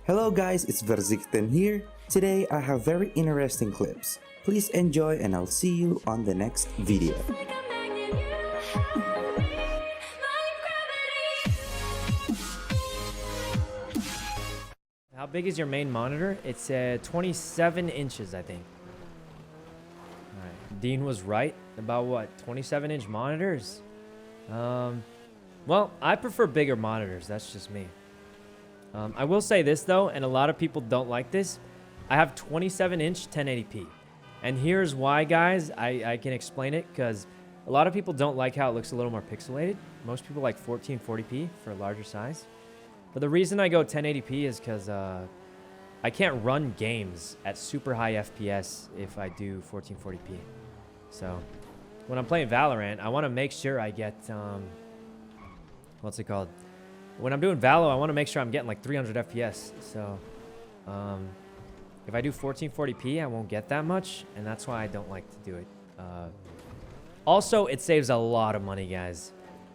Hello guys, it's Verzikten here. Today I have very interesting clips. Please enjoy and I'll see you on the next video. How big is your main monitor? It's 27 inches, I think. All right. Dean was right about what? 27-inch monitors? Well, I prefer bigger monitors. That's just me. I will say this, though, and a lot of people don't like this. I have 27-inch 1080p. And here's why, guys. I can explain it, because a lot of people don't like how it looks a little more pixelated. Most people like 1440p for a larger size. But the reason I go 1080p is because I can't run games at super high FPS if I do 1440p. So when I'm playing Valorant, I want to make sure I get, what's it called? When I'm doing Valo, I want to make sure I'm getting like 300 FPS. So if I do 1440p, I won't get that much, and that's why I don't like to do it. Also, it saves a lot of money, guys.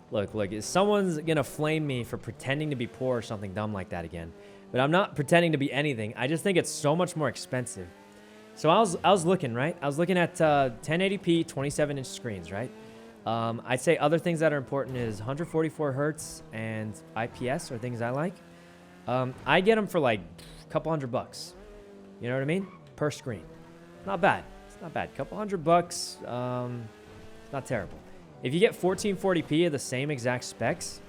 Look, someone's going to flame me for pretending to be poor or something dumb like that again. But I'm not pretending to be anything. I just think it's so much more expensive. So I was looking, right? I was looking at 1080p 27-inch screens, right? I'd say other things that are important is 144 hertz and IPS are things I like. I get them for like a couple $100. You know what I mean? Per screen. Not bad. It's not bad. Couple $100. Not terrible. If you get 1440p of the same exact specs,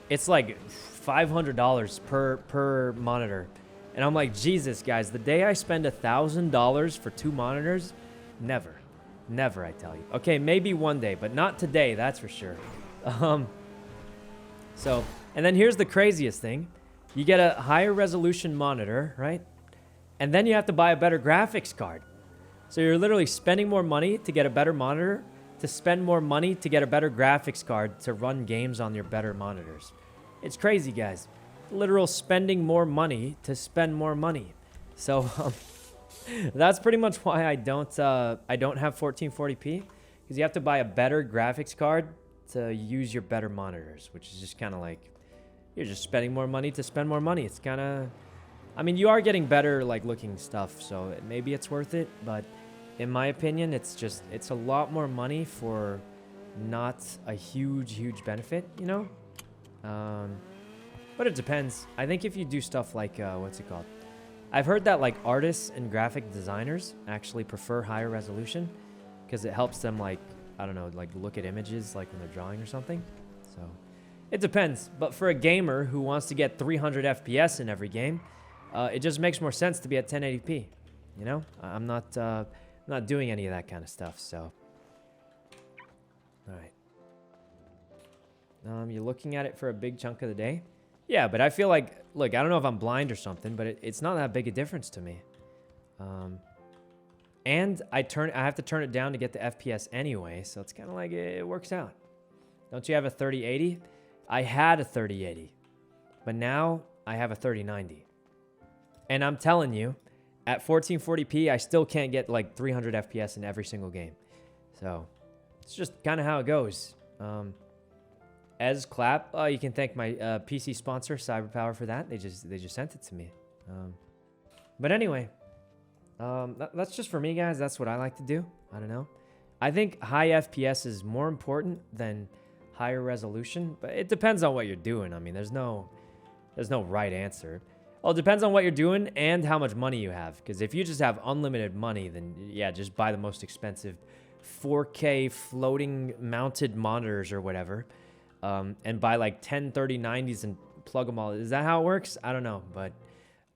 it's like $500 per monitor. And I'm like, Jesus, guys, the day I spend $1,000 for 2 monitors, never. Never, I tell you. Okay, maybe one day, but not today, that's for sure. And then here's the craziest thing. You get a higher resolution monitor, right? And then you have to buy a better graphics card. So you're literally spending more money to get a better monitor, to spend more money to get a better graphics card to run games on your better monitors. It's crazy, guys. Literal spending more money to spend more money. So that's pretty much why I don't have 1440p, because you have to buy a better graphics card to use your better monitors, which is just kind of like you're just spending more money to spend more money. It's kind of, I mean, you are getting better like looking stuff, so maybe it's worth it, but in my opinion, it's a lot more money for not a huge benefit, you know? But it depends. I think if you do stuff like, what's it called? I've heard that like artists and graphic designers actually prefer higher resolution because it helps them like, I don't know, like look at images like when they're drawing or something. So it depends. But for a gamer who wants to get 300 FPS in every game, it just makes more sense to be at 1080p. You know, I'm not doing any of that kind of stuff. So, all right. You're looking at it for a big chunk of the day. Yeah, but I feel like, look, I don't know if I'm blind or something, but it's not that big a difference to me. And I have to turn it down to get the FPS anyway, so it's kind of like it works out. Don't you have a 3080? I had a 3080, but now I have a 3090. And I'm telling you, at 1440p, I still can't get like 300 FPS in every single game. So it's just kind of how it goes. Ez Clap, you can thank my PC sponsor, Cyberpower, for that. They just sent it to me. But anyway, that's just for me, guys. That's what I like to do. I don't know. I think high FPS is more important than higher resolution, but it depends on what you're doing. I mean, there's no right answer. Well, it depends on what you're doing and how much money you have. Because if you just have unlimited money, then yeah, just buy the most expensive 4K floating mounted monitors or whatever. And buy like 10 3090s and plug them all. Is that how it works? I don't know, but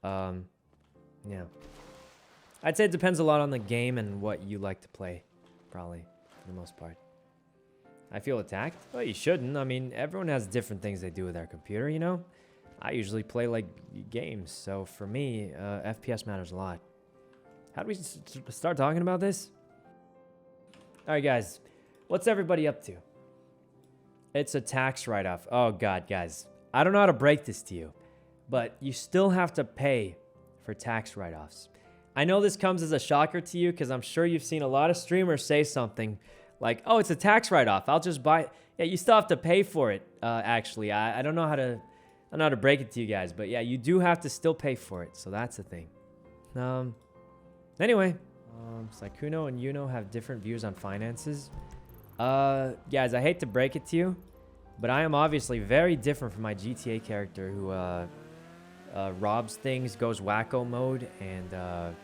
yeah. I'd say it depends a lot on the game and what you like to play, probably, for the most part. I feel attacked? Well, you shouldn't. I mean, everyone has different things they do with their computer, you know? I usually play like games, so for me, FPS matters a lot. How do we start talking about this? All right, guys. What's everybody up to? It's a tax write-off. Oh, God, guys. I don't know how to break this to you, but you still have to pay for tax write-offs. I know this comes as a shocker to you because I'm sure you've seen a lot of streamers say something like, oh, it's a tax write-off. I'll just buy it. Yeah, you still have to pay for it, actually. I don't know how to I don't know how to break it to you guys, but yeah, you do have to still pay for it. So that's the thing. Anyway, Sykkuno and Yuno have different views on finances. Guys, I hate to break it to you, but I am obviously very different from my GTA character who robs things, goes wacko mode, and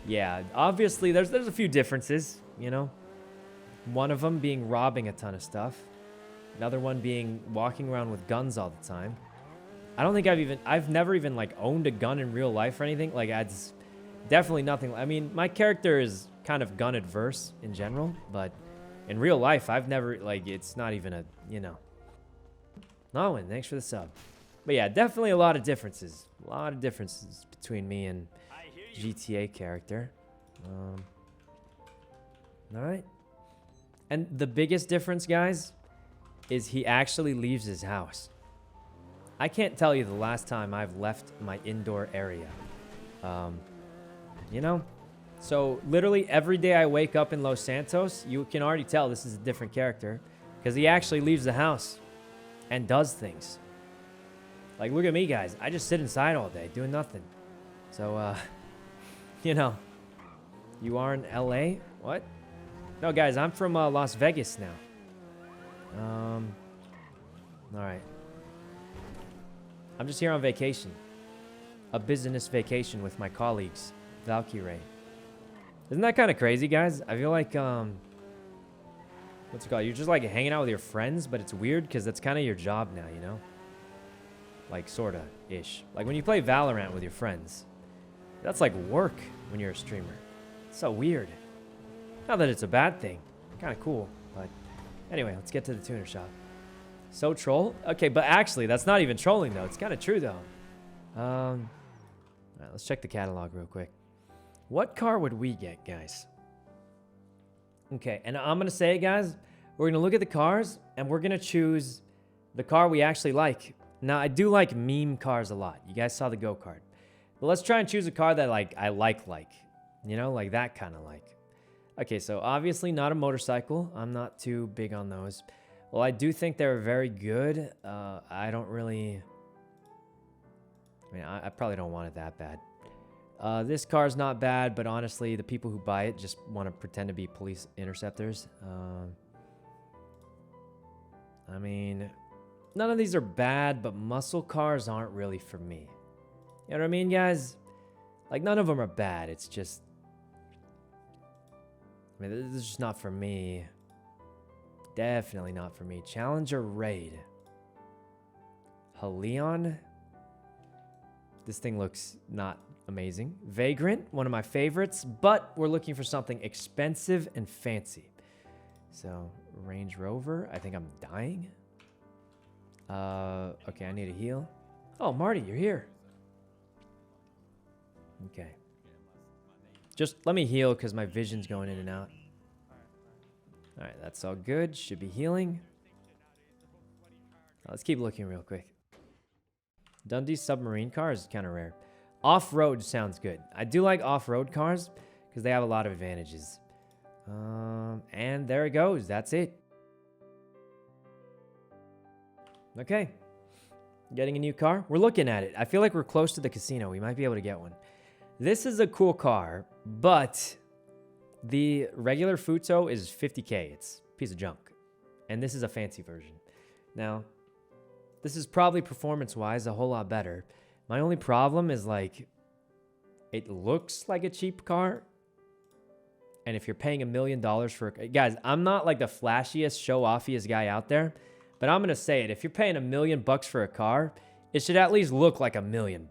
yeah, obviously there's a few differences, you know. One of them being robbing a ton of stuff. Another one being walking around with guns all the time. I don't think I've never even like owned a gun in real life or anything. Like it's definitely nothing. I mean, my character is kind of gun adverse in general, but in real life, I've never like, it's not even a, you know. Norwin, thanks for the sub. But yeah, definitely a lot of differences. A lot of differences between me and GTA character. All right. And the biggest difference, guys, is he actually leaves his house. I can't tell you the last time I've left my indoor area. You know? So literally every day I wake up in Los Santos, you can already tell this is a different character because he actually leaves the house and does things. Like, look at me, guys. I just sit inside all day doing nothing. So, you know, you are in LA? What? No, guys, I'm from Las Vegas now. All right. I'm just here on vacation. A business vacation with my colleagues, Valkyrie. Isn't that kind of crazy, guys? I feel like, what's it called? You're just like hanging out with your friends, but it's weird because that's kind of your job now, you know? Like, sorta-ish. Like, when you play Valorant with your friends, that's like work when you're a streamer. It's so weird. Not that it's a bad thing. Kind of cool, but anyway, let's get to the tuner shop. So troll? Okay, but actually, that's not even trolling, though. It's kind of true, though. All right, let's check the catalog real quick. What car would we get, guys? Okay, and I'm going to say, guys, we're going to look at the cars, and we're going to choose the car we actually like. Now, I do like meme cars a lot. You guys saw the go-kart. But let's try and choose a car that, like, I like. You know, like that kind of like. Okay, so obviously not a motorcycle. I'm not too big on those. Well, I do think they're very good. I don't really... I mean, I probably don't want it that bad. This car's not bad, but honestly, the people who buy it just want to pretend to be police interceptors. I mean, none of these are bad, but muscle cars aren't really for me. You know what I mean, guys? Like, none of them are bad. It's just... I mean, this is just not for me. Definitely not for me. Challenger Raid. Helion. This thing looks not amazing. Vagrant, one of my favorites, but we're looking for something expensive and fancy. So, Range Rover. I think I'm dying. Okay, I need a heal. Oh, Marty, you're here. Okay. Just let me heal because my vision's going in and out. All right, that's all good. Should be healing. Let's keep looking real quick. Dundee's submarine car is kind of rare. Off-road sounds good. I do like off-road cars because they have a lot of advantages. And there it goes. That's it. Okay. Getting a new car. We're looking at it. I feel like we're close to the casino. We might be able to get one. This is a cool car, but the regular Futo is 50K. It's a piece of junk. And this is a fancy version. Now, this is probably performance-wise a whole lot better. My only problem is, like, it looks like a cheap car. And if you're paying $1 million for a... Guys, I'm not, like, the flashiest, show-offiest guy out there. But I'm going to say it. If you're paying $1 million for a car, it should at least look like $1 million.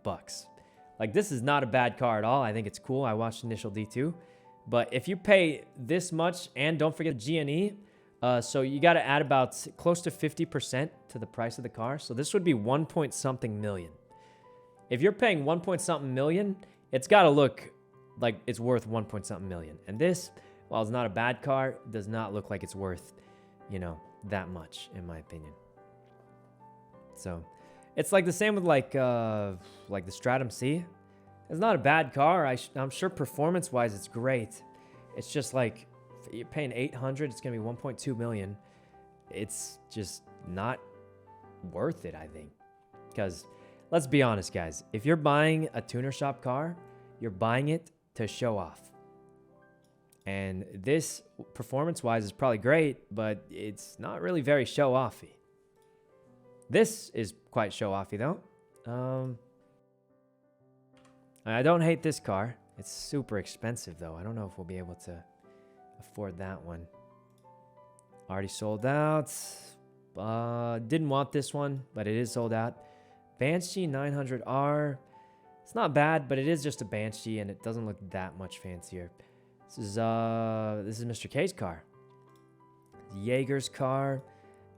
Like, this is not a bad car at all. I think it's cool. I watched Initial D2. But if you pay this much, and don't forget G&E, so you got to add about close to 50% to the price of the car. So this would be 1 point something million. If you're paying 1 point something million, it's got to look like it's worth 1 point something million. And this, while it's not a bad car, does not look like it's worth, you know, that much, in my opinion. So... it's like the same with like the Stratum C. It's not a bad car. I'm sure performance-wise it's great. It's just like if you're paying $800, it's gonna be 1.2 million. It's just not worth it, I think, because let's be honest, guys. If you're buying a tuner shop car, you're buying it to show off. And this, performance-wise, is probably great, but it's not really very show-offy. This is quite show-offy, though. I don't hate this car. It's super expensive, though. I don't know if we'll be able to afford that one. Already sold out. Didn't want this one, but it is sold out. Banshee 900R. It's not bad, but it is just a Banshee, and it doesn't look that much fancier. This is Mr. K's car. Jaeger's car.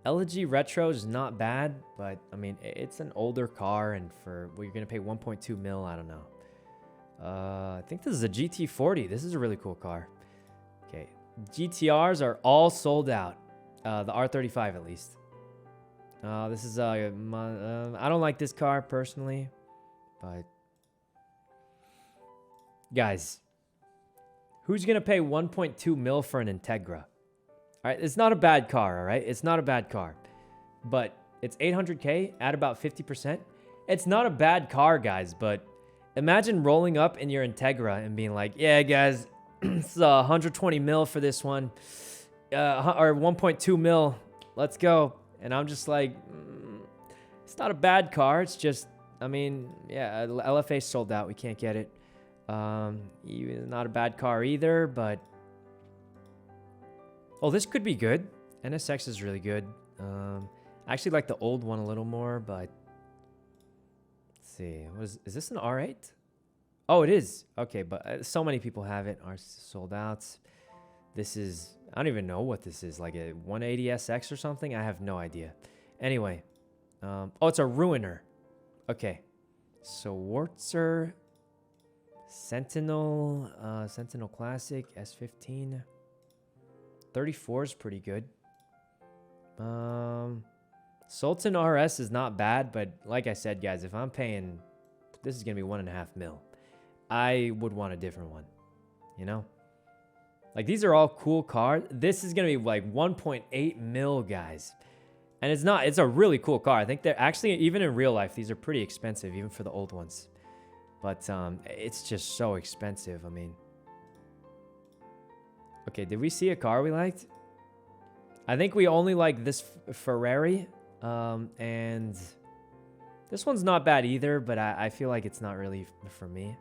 LG Retro is not bad, but I mean it's an older car, and for you're gonna pay 1.2 mil. I don't know. I think this is a GT40. This is a really cool car. Okay, GTRs are all sold out. The R35 at least. This is I don't like this car personally, but guys. Who's going to pay 1.2 mil for an Integra? All right, it's not a bad car, all right? It's not a bad car. But it's 800K at about 50%. It's not a bad car, guys, but imagine rolling up in your Integra and being like, yeah, guys, it's 120 mil for this one. Or 1.2 mil, let's go. And I'm just like, it's not a bad car. It's just, I mean, yeah, LFA sold out. We can't get it. Not a bad car either, but oh, this could be good. NSX is really good. I actually like the old one a little more, but let's see. Is this an R8? Oh, it is. Okay, but so many people have it. Are sold out. This is, I don't even know what this is, like a 180SX or something. I have no idea. Anyway, oh, it's a Ruiner. Okay, so Wartzer. Sentinel Classic S15. 34 is pretty good. Sultan RS is not bad, but like I said, guys, if I'm paying, this is gonna be 1.5 mil. I would want a different one, you know? Like these are all cool cars. This is gonna be like 1.8 mil, guys. And it's not, it's a really cool car. I think they're actually, even in real life, these are pretty expensive, even for the old ones. But it's just so expensive. I mean, okay, did we see a car we liked? I think we only like this Ferrari, and this one's not bad either, but I feel like it's not really for me.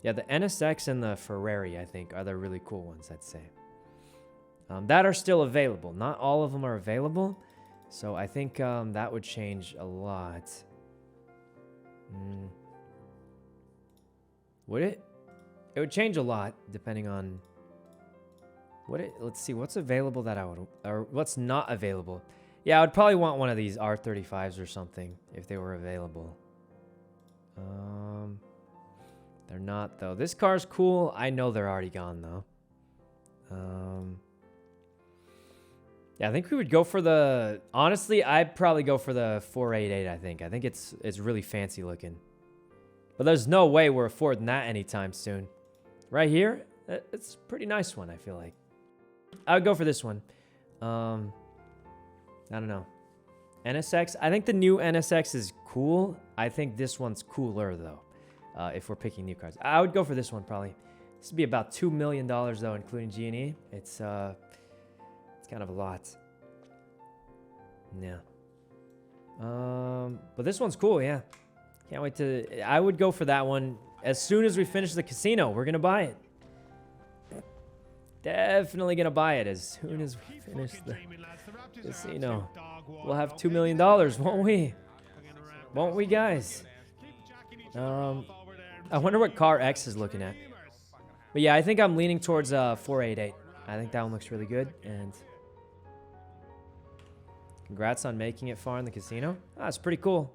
Yeah, the NSX and the Ferrari, I think, are the really cool ones, I'd say. That are still available. Not all of them are available, so I think that would change a lot. Would it? It would change a lot depending on what it. Let's see what's available that I would, or what's not available. Yeah, I would probably want one of these R35s or something if they were available. They're not though. This car's cool. I know they're already gone though. Yeah, I think we would go for the... Honestly, I'd probably go for the 488, I think. I think it's really fancy looking. But there's no way we're affording that anytime soon. Right here, it's a pretty nice one, I feel like. I would go for this one. I don't know. NSX, I think the new NSX is cool. I think this one's cooler, though, if we're picking new cars. I would go for this one, probably. This would be about $2 million, though, including G&E. It's kind of a lot. Yeah. But this one's cool, yeah. Can't wait to... I would go for that one. As soon as we finish the casino, we're going to buy it. Definitely going to buy it as soon as we finish the casino. We'll have $2 million, won't we? Won't we, guys? I wonder what car X is looking at. But yeah, I think I'm leaning towards 488. I think that one looks really good, and congrats on making it far in the casino. That's pretty cool.